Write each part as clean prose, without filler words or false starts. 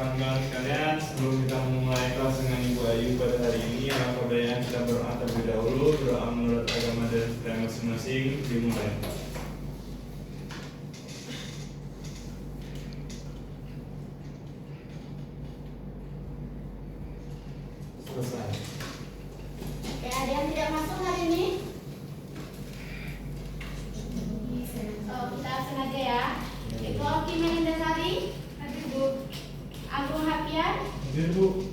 kawan-kawan sekalian, sebelum kita memulai kelas dengan Ibu Ayu pada hari ini, alangkah baiknya kita berdoa terlebih dahulu. Berdoa menurut agama dan budaya masing-masing. Dimulai. Selesai. Oke, ada yang tidak masuk hari ini? Kita sengaja ya. Ibu Oki Melindasari, hadir Bu. Agung Hafian, Hadir Bu.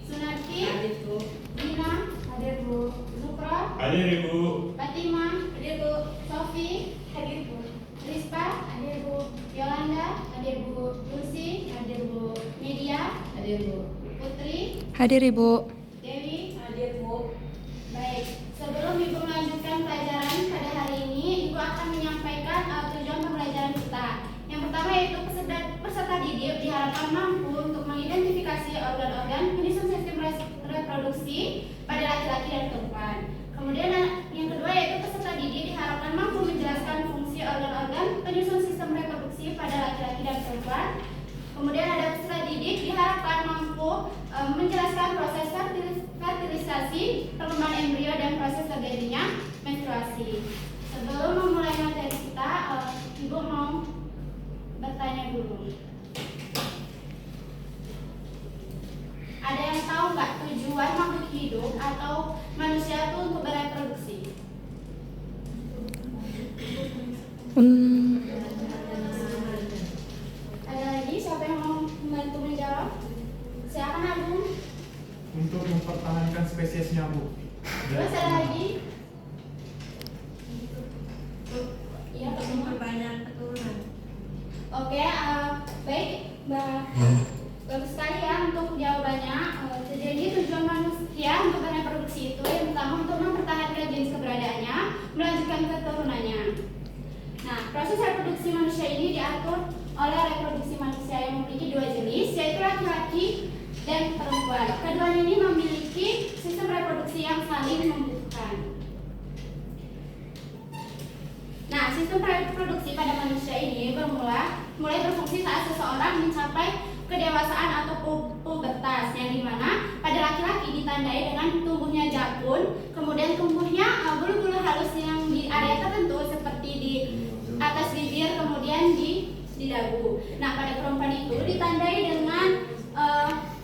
Sunarti, Hadir Bu. Dina, hadir Bu. Zukro, Hadir Ibu. Fatima, hadir Bu. Sofi, hadir Bu. Rispa, hadir Bu. Yolanda, hadir Bu. Lucy, hadir Bu. Media, hadir Bu. Putri, Hadir Ibu. Dewi, Hadir Bu. baik. Sebelum Ibu melanjutkan pelajaran pada hari ini, Ibu akan menyampaikan tujuan pembelajaran kita. Yang pertama yaitu peserta didik diharapkan mampu untuk mengidentifikasi organ-organ penyusun sistem reproduksi pada laki-laki dan perempuan. Kemudian yang kedua yaitu peserta didik diharapkan mampu menjelaskan fungsi organ-organ penyusun sistem reproduksi pada laki-laki dan perempuan. Kemudian ada peserta didik diharapkan mampu menjelaskan proses fertilisasi, perkembangan embrio dan proses terjadinya menstruasi. Sebelum memulai materi kita, Ibu mau bertanya dulu. Ada yang tahu nggak tujuan makhluk hidup atau manusia itu untuk bereproduksi? Ada lagi siapa yang mau membantu menjawab? Silakan Agung. Untuk mempertahankan spesiesnya Bu. Terus ada lagi? Iya, Untuk memperbanyak keturunan. Oke, baik, Mbak. Bagus sekali ya untuk jawabannya. Jadi tujuan manusia untuk bereproduksi itu yang pertama untuk mempertahankan jenis keberadaannya, melanjutkan keturunannya. Nah, proses reproduksi manusia ini diatur oleh reproduksi manusia yang memiliki dua jenis, yaitu laki-laki dan perempuan. Keduanya ini memiliki sistem reproduksi yang saling membutuhkan. Nah, sistem reproduksi pada manusia ini mulai berfungsi saat seseorang mencapai kedewasaan atau pubertas, yang dimana pada laki-laki ditandai dengan tumbuhnya jakun, kemudian tumbuhnya bulu-bulu halus yang di area tertentu seperti di atas bibir, kemudian di dagu. Nah, pada perempuan itu ditandai dengan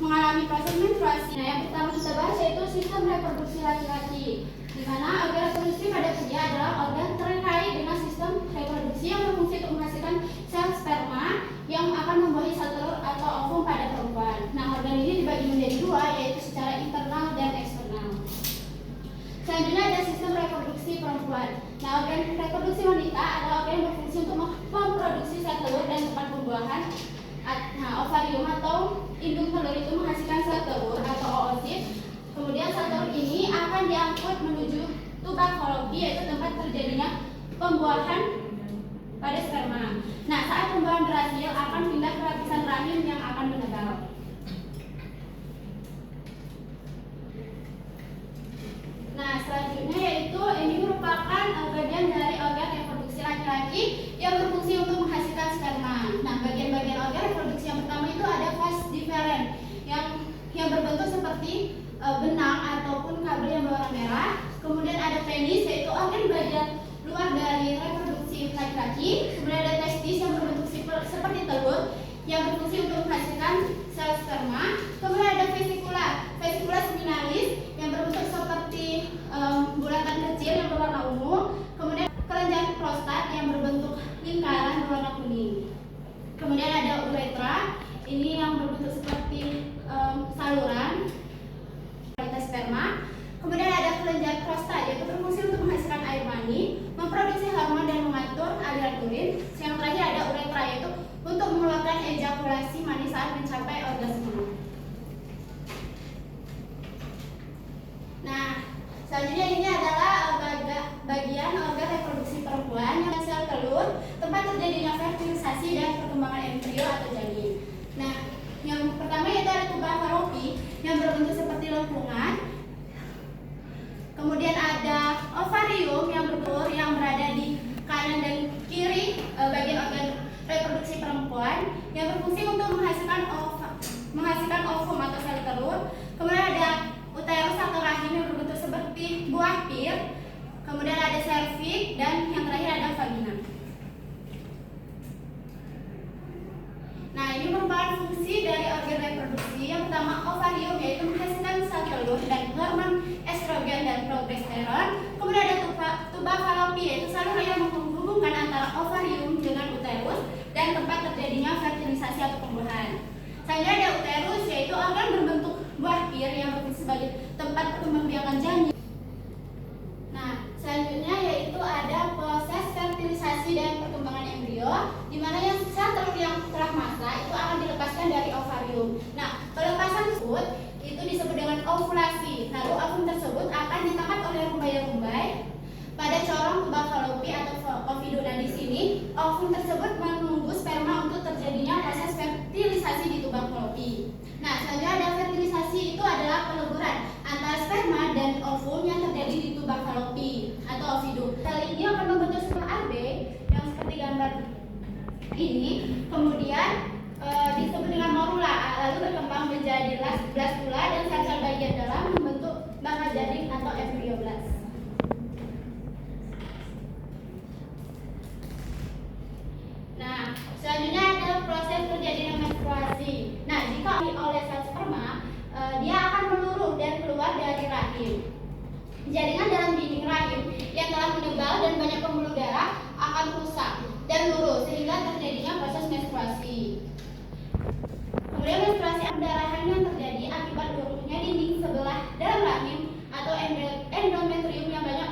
mengalami proses menstruasi. Nah, yang pertama kita bahas yaitu sistem reproduksi laki-laki, di mana organ reproduksi pada pria adalah organ terkait dengan sistem reproduksi yang berfungsi untuk menghasilkan sel sperma yang akan membuahi sel telur atau ovum pada perempuan. Nah, organ ini dibagi menjadi dua, yaitu secara internal dan eksternal. Selanjutnya ada sistem reproduksi perempuan. Nah, organ reproduksi wanita adalah organ yang berfungsi untuk memproduksi sel telur dan tempat pembuahan. Nah, ovarium atau indung telur itu menghasilkan sel telur atau oosit. Kemudian sel telur ini akan diangkut menuju tubak Golgi, yaitu tempat terjadinya pembuahan pada sperma. Nah, saat pembuahan berhasil akan pindah ke lapisan rahim yang akan menebal. Nah, selanjutnya yaitu ini merupakan bagian dari organ reproduksi laki-laki yang berfungsi untuk menghasilkan sperma. Nah, bagian-bagian organ reproduksi yang pertama itu ada vas deferens yang berbentuk seperti benang ataupun kabel yang berwarna merah. Kemudian ada penis, yaitu organ bagian luar dari reproduksi laki-laki. Kemudian ada testis yang berbentuk seperti telur yang berfungsi untuk menghasilkan sel sperma. Kemudian ada vesikula seminalis yang berbentuk seperti bulatan kecil yang berwarna ungu. Kemudian kelenjar prostat yang berbentuk lingkaran berwarna kuning. Kemudian ada uretra, ini yang berbentuk seperti saluran kualitas sperma. Kemudian ada kelenjar prostat, yaitu berfungsi untuk menghasilkan air mani, memproduksi hormon dan mengatur aliran urin. Yang terakhir ada uretra, yaitu untuk mengeluarkan ejakulasi mani saat mencapai orgasme. Nah, selanjutnya ini adalah bagian organ reproduksi perempuan yang sel telur, tempat terjadinya fertilisasi dan perkembangan embrio atau janin. Nah, yang pertama yaitu ada tuba Fallopi yang berbentuk seperti lengkungan. Kemudian ada ovarium yang berada di kanan dan kiri bagian organ reproduksi perempuan yang berfungsi untuk menghasilkan merupakan fungsi dari organ reproduksi. Yang pertama ovarium, yaitu menghasilkan sel telur dan hormon estrogen dan progesteron. Kemudian ada tuba falopi, yaitu saluran yang menghubungkan antara ovarium dengan uterus dan tempat terjadinya fertilisasi atau pembuahan. Selanjutnya ada uterus, yaitu organ berbentuk buah pir yang berfungsi sebagai tempat pembiakan janin. Nah, selanjutnya yaitu ada proses fertilisasi dan perkembangan embrio, di mana yang sel telur yang telah masak itu akan dilepaskan dari ovarium. Nah, pelepasan tersebut itu disebut dengan ovulasi. Lalu ovum tersebut akan ditangkap oleh rumbai-rumbai pada corong tuba falopi atau ovidu. Nah, di sini ovum tersebut menunggu sperma untuk terjadinya proses fertilisasi di tuba falopi. Nah, selanjutnya ada fertilisasi, itu adalah peleburan antara sperma dan ovum yang terjadi di tuba falopi atau ovidu. Sel ini akan membentuk sebuah AB yang seperti gambar ini, kemudian disebut dengan morula, lalu berkembang menjadi blastula dan sel-sel bagian dalam membentuk bakal jaring atau embrioblast. Nah, selanjutnya ada proses terjadinya menstruasi. Nah, jika oleh sel sperma, dia akan meluruh dan keluar dari rahim. Jaringan dalam dinding rahim yang telah menebal dan banyak pembuluh darah akan rusak dan lurus sehingga terjadinya proses menstruasi. Kemudian menstruasi perdarahan yang terjadi akibat luruhnya dinding sebelah dalam rahim atau endometrium yang banyak.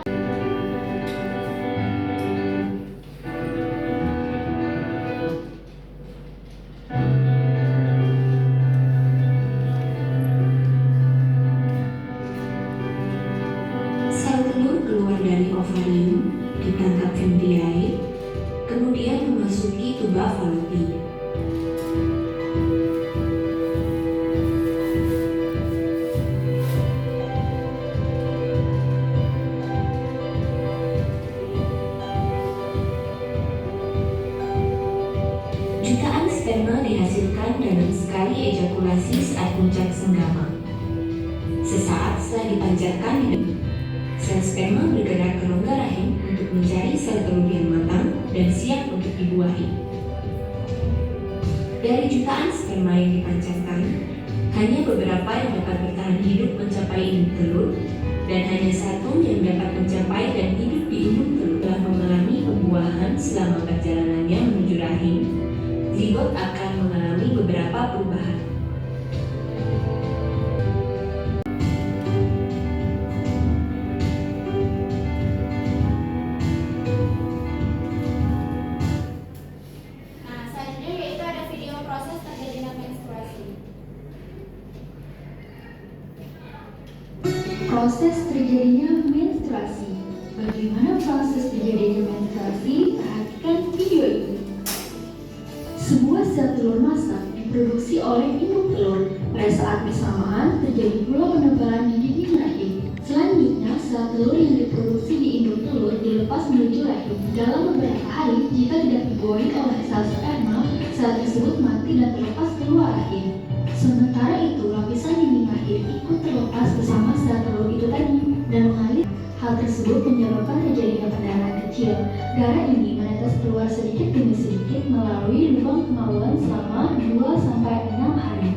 Sel telur keluar dari ovarium, ditangkap embriae, kemudian memasuki tuba falopi. Jutaan sperma dihasilkan dalam sekali ejakulasi saat puncak senggama. Sesaat setelah dipancarkan sel sperma bergerak ke rongga rahim untuk mencari sel telur yang matang dan siap untuk dibuahi. Dari jutaan sperma yang dipancarkan, hanya beberapa yang dapat bertahan hidup mencapai induk telur, dan hanya satu yang dapat mencapai dan hidup di induk telur. Telah mengalami pembuahan selama perjalanannya menuju rahim, zigot akan mengalami beberapa perubahan. Nah, selanjutnya yaitu ada video proses terjadinya menstruasi. Proses terjadinya menstruasi. Bagaimana proses terjadinya menstruasi? Perhatikan video ini. Sebuah sel telur masak diproduksi oleh induk telur. Pada saat bersamaan terjadi pula penebalan di dinding rahim. Selanjutnya, sel telur yang diproduksi di induk telur dilepas menuju rahim. Dalam beberapa hari, jika tidak dibuahi oleh sel sperma, sel tersebut mati dan terlepas keluar rahim. Sementara itu, lapisan dinding rahim ikut terlepas bersama sel telur itu tadi dan mengalir. Hal tersebut menyebabkan terjadinya perdarahan kecil. Darah ini menetes keluar sedikit demi sedikit melalui lubang kemaluan selama 2-6 hari.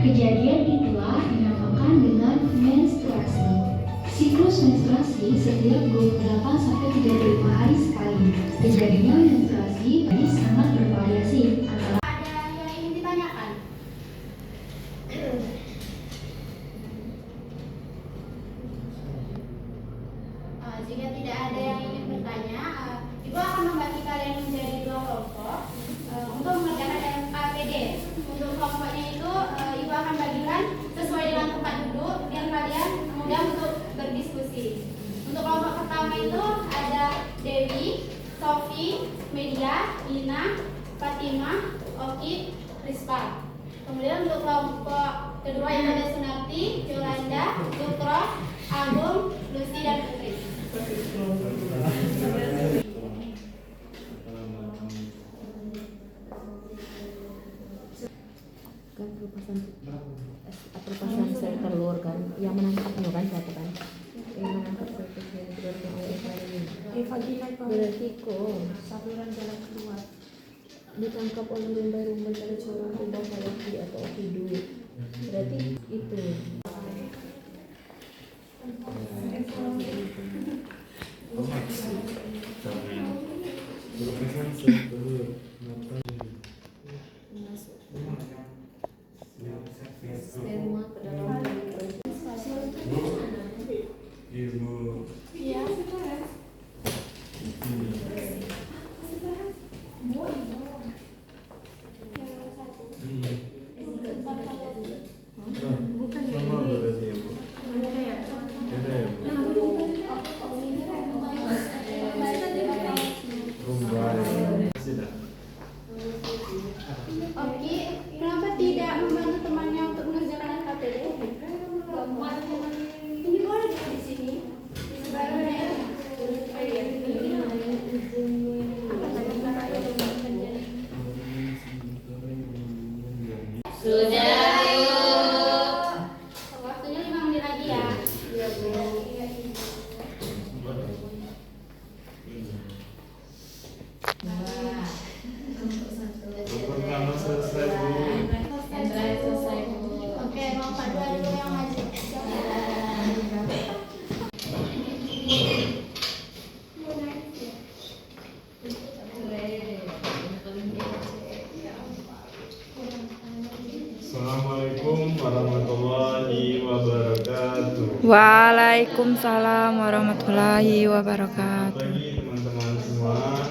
Kejadian itulah dinamakan dengan menstruasi. Siklus menstruasi setiap 28-35 hari sekali. Terjadinya menstruasi ini sangat bervariasi antara. Ada yang ingin ditanyakan? Jika tidak ada yang ingin bertanya, Ibu akan membagi kalian menjadi 2 kelompok untuk mengerjakan LKPD. Untuk kelompoknya itu, Ibu akan bagikan sesuai dengan tempat duduk biar kalian mudah untuk berdiskusi. Untuk kelompok pertama itu ada Dewi, Sofi, Media, Ina, Fatimah, Oki, Rispa. Kemudian untuk kelompok kedua itu ada Sunarti, Yolanda, Putro, Agung, Lucy, dan Putri. Kan perupasan sel telur kan yang menangkapnya kan siapa kan yang menangkap sel telur yang oleh ini berarti kok saluran jalan keluar. ditangkap oleh rumbai-rumbai pada seorang tuba falopi atau ovidu. Berarti itu. Sperma ke dalam Ibu. Iya. bukan ya. Sama berarti ya, Bu. Beda ya, Bu. Rumbai. Sudah. Oke, kenapa tidak membantu temannya untuk mengerjakan LKPD? Ini boleh di sini. Sudah yuk. Waktunya 5 menit lagi ya. Pertama selesai, Bu. Oke, kelompok 2 dulu yang maju. Assalamualaikum warahmatullahi wabarakatuh. Waalaikumsalam warahmatullahi Selamat wabarakatuh. pagi teman-teman semua.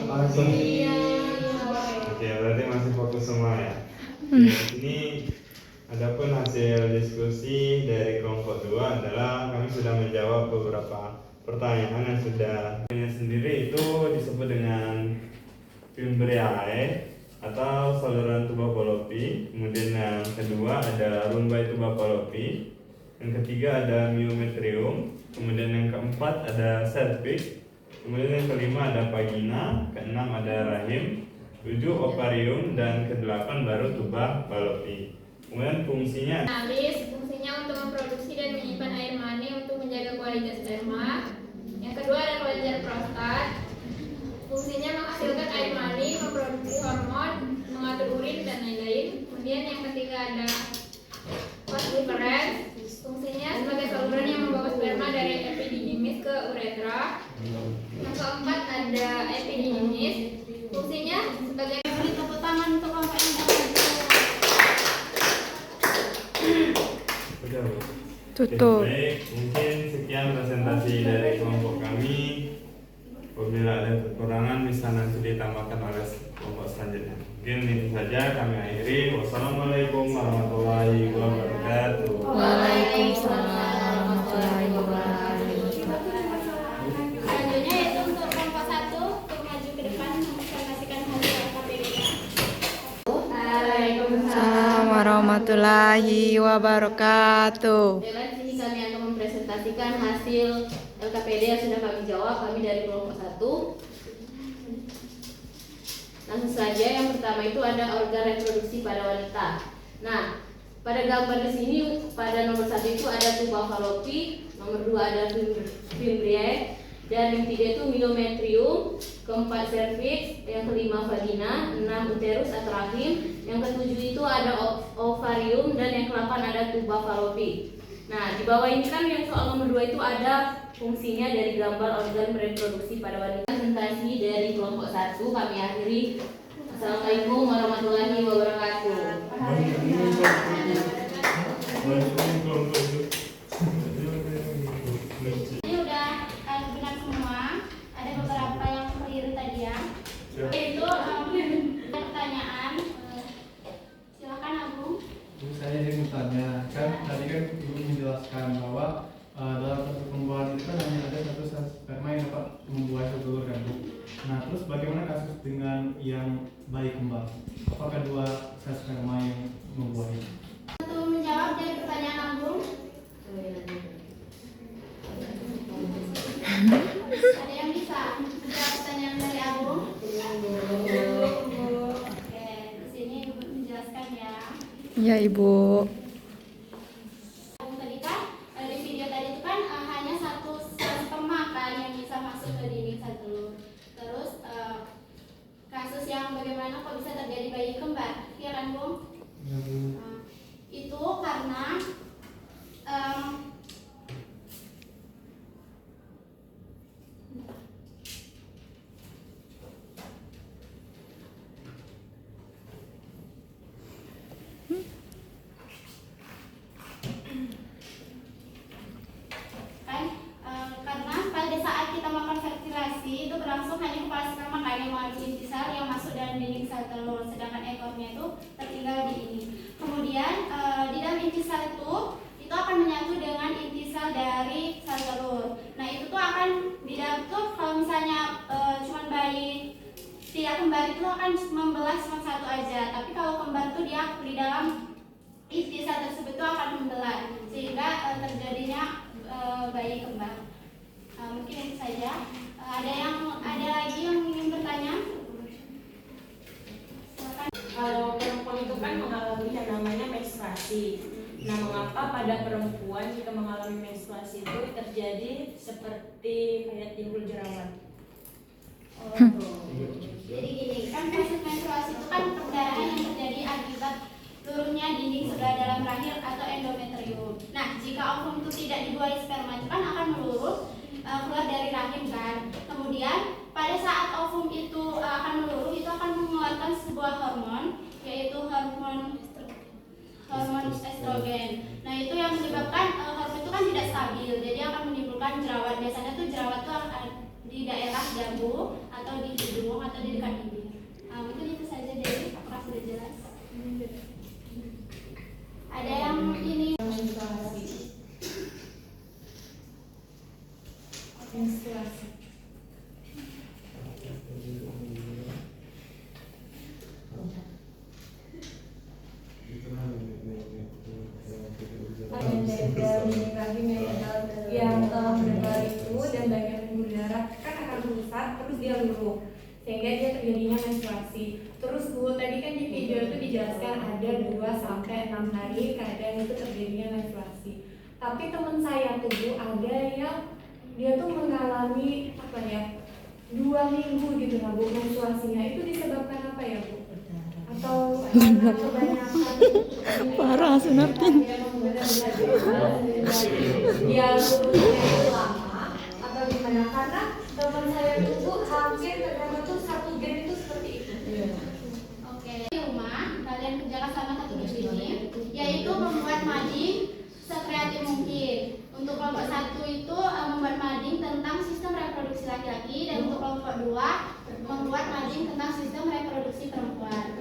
Oke, berarti masih fokus semua ya. Di sini adapun hasil diskusi dari kelompok 2 adalah kami sudah menjawab beberapa pertanyaan yang sudah sendiri itu disebut dengan Fimbriae atau saluran tuba falopi. Kemudian yang kedua ada rumbai tuba falopi. Yang ketiga ada myometrium. Kemudian yang keempat ada cervix. Kemudian yang kelima ada vagina. Keenam ada rahim. 7 ovarium dan kedelapan baru tuba falopi. Kemudian fungsinya Analis fungsinya untuk memproduksi dan menyimpan air mani untuk menjaga kualitas sperma. Yang kedua ada kelenjar prostat. Fungsinya menghasilkan air mani, memproduksi hormon, mengatur urin dan lain-lain. Kemudian yang ketiga ada vasiferens. Fungsinya sebagai saluran yang membawa sperma dari epididymis ke uretra. Yang keempat ada epididymis. Fungsinya sebagai Beri tepuk tangan untuk kelompok yang maju. udah, Bu. Tutup. Oke, baik. Mungkin sekian presentasi dari kelompok kami. Apabila ada kekurangan bisa nanti ditambahkan oleh kelompok selanjutnya. Mungkin itu saja kami akhiri. Wassalamualaikum warahmatullahi wabarakatuh. Waalaikumsalam warahmatullahi wabarakatuh. Selanjutnya yaitu untuk kelompok 1 untuk maju ke depan mempresentasikan hasil LKPD-nya. Assalamualaikum warahmatullahi wabarakatuh. Baiklah, di sini kami akan mempresentasikan hasil LKPD yang sudah kami jawab, kami dari kelompok 1. Langsung saja, yang pertama itu ada organ reproduksi pada wanita. Nah, pada gambar di sini pada nomor 1 itu ada tuba falopi, nomor 2 ada fimbriae, dan yang 3 itu myometrium, keempat cervix, yang kelima vagina, 6 uterus atau rahim, yang ke-7 itu ada ovarium, dan yang ke-8 ada tuba falopi. Nah, di bawah ini kan yang soal nomor 2 itu ada fungsinya dari gambar organ reproduksi pada wanita. Presentasi dari kelompok 1 kami akhiri. Assalamualaikum warahmatullahi wabarakatuh. Ini udah benar semua. Ada beberapa yang keliru tadi ya. Itu pertanyaan. Silakan Agung. Saya ingin bertanya, kan tadi kan Ibu menjelaskan bahwa dalam satu pembuahan itu kan hanya ada satu sel sperma yang dapat membuat satu telur kan, Bu. Nah, terus bagaimana kasus dengan yang bayi kembang? Apakah 2 sel sperma yang membuat itu? Untuk menjawab dari pertanyaan Agung, ada yang bisa menjawab pertanyaan dari Agung? Oke, di sini Ibu menjelaskan ya. Ya, Ibu. Agung tadi kan di video tadi itu kan hanya satu sel sperma kan yang bisa masuk ke dinding sel telur. Terus kasus yang bagaimana kenapa bisa terjadi bayi kembar? Iya kan, Bung? Itu karena karena pada saat kita melakukan fertilasi itu berlangsung hanya kepala sperma yang mengandung intisal yang masuk dalam dinding sel telur, sedangkan ekornya itu tertinggal di ini. Kemudian di dalam intisal itu akan menyatu dengan intisal dari sel telur. Nah itu tuh akan di dalam tuh kalau misalnya cuman bayi tidak kembar itu akan membelah cuma satu aja, tapi kalau kembar tuh dia di dalam intisal tersebut tuh akan membelah sehingga terjadinya bayi kembar. Mungkin itu saja. Ada lagi yang ingin bertanya? Silakan. Kalau perempuan itu kan mengalami yang namanya menstruasi. Nah, mengapa pada perempuan jika mengalami menstruasi itu terjadi seperti kayak timbul jerawat? Jadi gini, kan proses menstruasi itu kan perdarahan yang terjadi akibat turunnya dinding sebelah dalam rahim atau endometrium. Nah, jika ovum itu tidak dibuahi sperma itu kan akan meluruh keluar dari rahim kan. Kemudian pada saat ovum itu akan meluruh itu akan mengeluarkan sebuah hormon yaitu hormon estrogen. Nah, itu yang menyebabkan hormon itu kan tidak stabil. Jadi akan menimbulkan jerawat. Biasanya tuh jerawat tuh di daerah dagu atau di hidung atau di dekat bibir. Mungkin itu saja dari apakah sudah jelas? Ada yang ini menstruasi. Yang telah berdarah itu dan banyak pembuluh darah kan akan rusak terus dia luruh sehingga dia terjadinya menstruasi. Terus Bu, tadi kan di video itu dijelaskan ada 2 sampai 6 hari keadaan itu terjadinya menstruasi. Tapi teman saya tuh Bu, ada yang dia tuh mengalami 2 minggu gitu lah Bu menstruasinya. Itu disebabkan apa ya Bu? Atau kebanyakan Parah Sunartin. dia lurusnya itu lama atau gimana? Karena teman saya itu hampir terkadang tuh 1 gen itu seperti itu. Oke. Di rumah kalian kerjakan sama satu ini, yaitu membuat mading sekreatif mungkin. Untuk kelompok 1 itu membuat mading tentang sistem reproduksi laki-laki, dan untuk kelompok 2 membuat mading tentang sistem reproduksi perempuan.